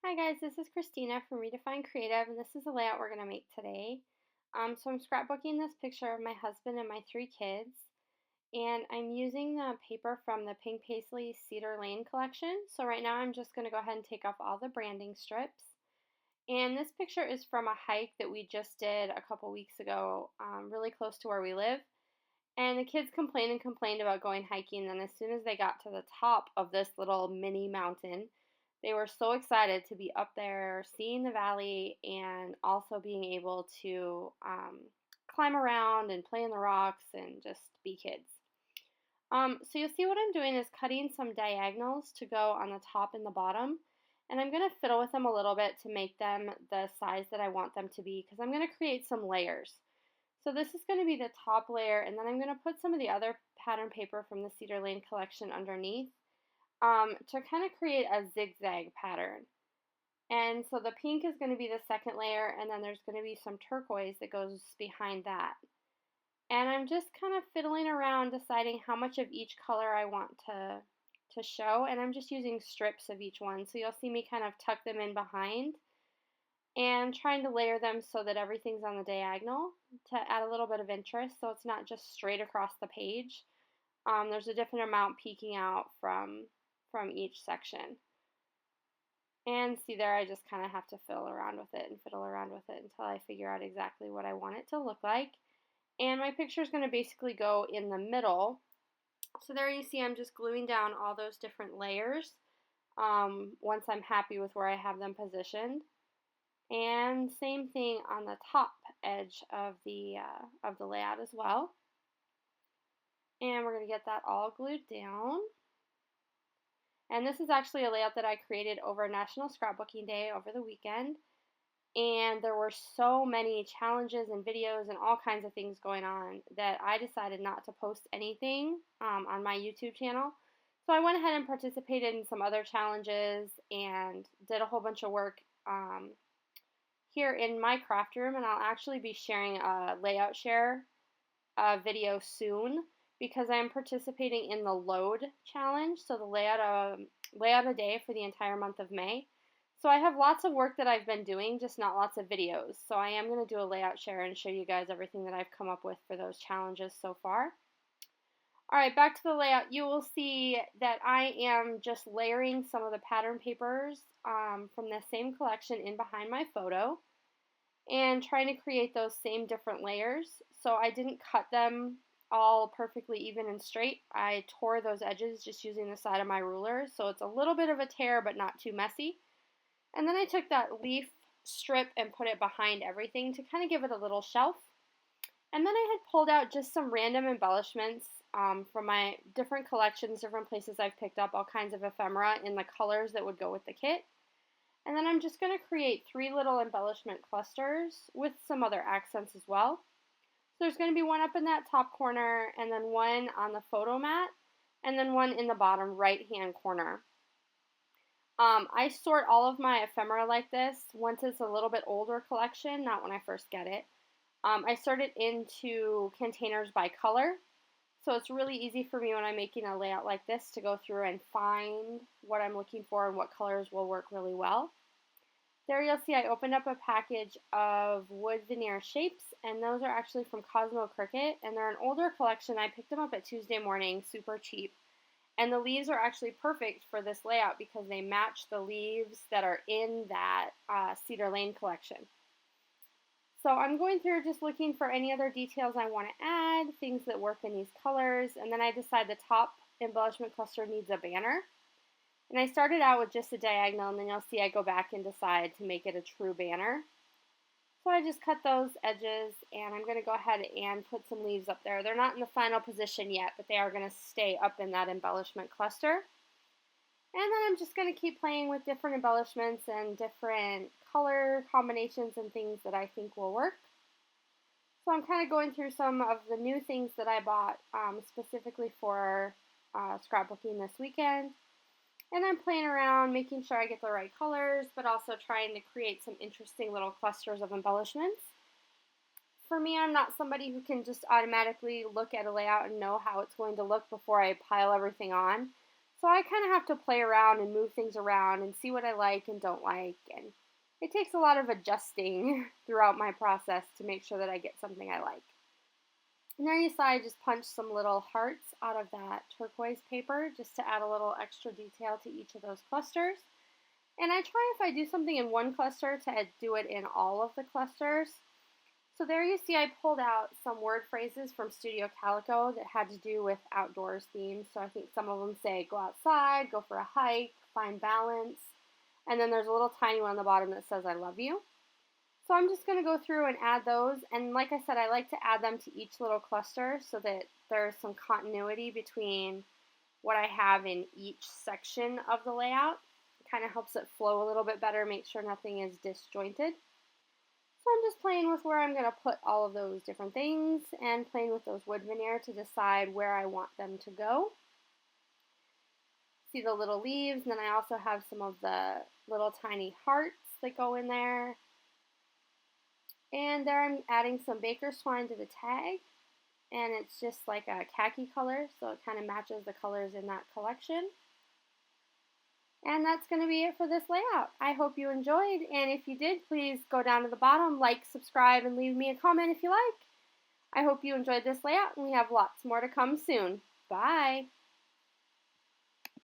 Hi guys, this is Christina from Redefine Creative, and this is the layout we're going to make today. So I'm scrapbooking this picture of my husband and my three kids, and I'm using the paper from the Pink Paisley Cedar Lane collection. So right now I'm just going to go ahead and take off all the branding strips. And this picture is from a hike that we just did a couple weeks ago, really close to where we live. And the kids complained and complained about going hiking. And as soon as they got to the top of this little mini mountain, they were so excited to be up there, seeing the valley, and also being able to climb around and play in the rocks and just be kids. So you'll see what I'm doing is cutting some diagonals to go on the top and the bottom. And I'm going to fiddle with them a little bit to make them the size that I want them to be, because I'm going to create some layers. So this is going to be the top layer, and then I'm going to put some of the other pattern paper from the Cedar Lane collection underneath to kind of create a zigzag pattern. And so the pink is going to be the second layer, and then there's going to be some turquoise that goes behind that. And I'm just kind of fiddling around deciding how much of each color I want to show, and I'm just using strips of each one. So you'll see me kind of tuck them in behind and trying to layer them so that everything's on the diagonal to add a little bit of interest, so it's not just straight across the page. There's a different amount peeking out from each section. And see there, I just kind of have to fiddle around with it until I figure out exactly what I want it to look like. And my picture is going to basically go in the middle. So there you see I'm just gluing down all those different layers once I'm happy with where I have them positioned. And same thing on the top edge of the layout as well. And we're going to get that all glued down. And this is actually a layout that I created over National Scrapbooking Day over the weekend. And there were so many challenges and videos and all kinds of things going on that I decided not to post anything on my YouTube channel. So I went ahead and participated in some other challenges and did a whole bunch of work here in my craft room. And I'll actually be sharing a layout share video soon, because I'm participating in the load challenge, so the layout a day for the entire month of May. So I have lots of work that I've been doing, just not lots of videos. So I am going to do a layout share and show you guys everything that I've come up with for those challenges so far. Alright, back to the layout. You will see that I am just layering some of the pattern papers from the same collection in behind my photo and trying to create those same different layers. So I didn't cut them all perfectly even and straight. I tore those edges just using the side of my ruler, so it's a little bit of a tear but not too messy. And then I took that leaf strip and put it behind everything to kind of give it a little shelf. And then I had pulled out just some random embellishments from my different collections, different places I've picked up all kinds of ephemera in the colors that would go with the kit. And then I'm just going to create 3 little embellishment clusters with some other accents as well. So there's going to be one up in that top corner, and then one on the photo mat, and then one in the bottom right-hand corner. I sort all of my ephemera like this once it's a little bit older collection, not when I first get it. I sort it into containers by color, so it's really easy for me when I'm making a layout like this to go through and find what I'm looking for and what colors will work really well. There you'll see I opened up a package of wood veneer shapes, and those are actually from Cosmo Cricket, and they're an older collection. I picked them up at Tuesday morning, super cheap. And the leaves are actually perfect for this layout because they match the leaves that are in that Cedar Lane collection. So I'm going through just looking for any other details I want to add, things that work in these colors, and then I decide the top embellishment cluster needs a banner. And I started out with just a diagonal, and then you'll see I go back and decide to make it a true banner. So I just cut those edges, and I'm going to go ahead and put some leaves up there. They're not in the final position yet, but they are going to stay up in that embellishment cluster. And then I'm just going to keep playing with different embellishments and different color combinations and things that I think will work. So I'm kind of going through some of the new things that I bought specifically for scrapbooking this weekend. And I'm playing around, making sure I get the right colors, but also trying to create some interesting little clusters of embellishments. For me, I'm not somebody who can just automatically look at a layout and know how it's going to look before I pile everything on. So I kind of have to play around and move things around and see what I like and don't like. And it takes a lot of adjusting throughout my process to make sure that I get something I like. And there you saw I just punched some little hearts out of that turquoise paper just to add a little extra detail to each of those clusters. And I try, if I do something in one cluster, to do it in all of the clusters. So there you see I pulled out some word phrases from Studio Calico that had to do with outdoors themes. So I think some of them say go outside, go for a hike, find balance. And then there's a little tiny one on the bottom that says I love you. So I'm just going to go through and add those. And like I said, I like to add them to each little cluster so that there's some continuity between what I have in each section of the layout. It kind of helps it flow a little bit better, make sure nothing is disjointed. So I'm just playing with where I'm going to put all of those different things and playing with those wood veneer to decide where I want them to go. See the little leaves, and then I also have some of the little tiny hearts that go in there. And there I'm adding some baker twine to the tag, and it's just like a khaki color, so it kind of matches the colors in that collection. And that's going to be it for this layout. I hope you enjoyed, and if you did, please go down to the bottom, like, subscribe, and leave me a comment if you like. I hope you enjoyed this layout, and we have lots more to come soon. Bye!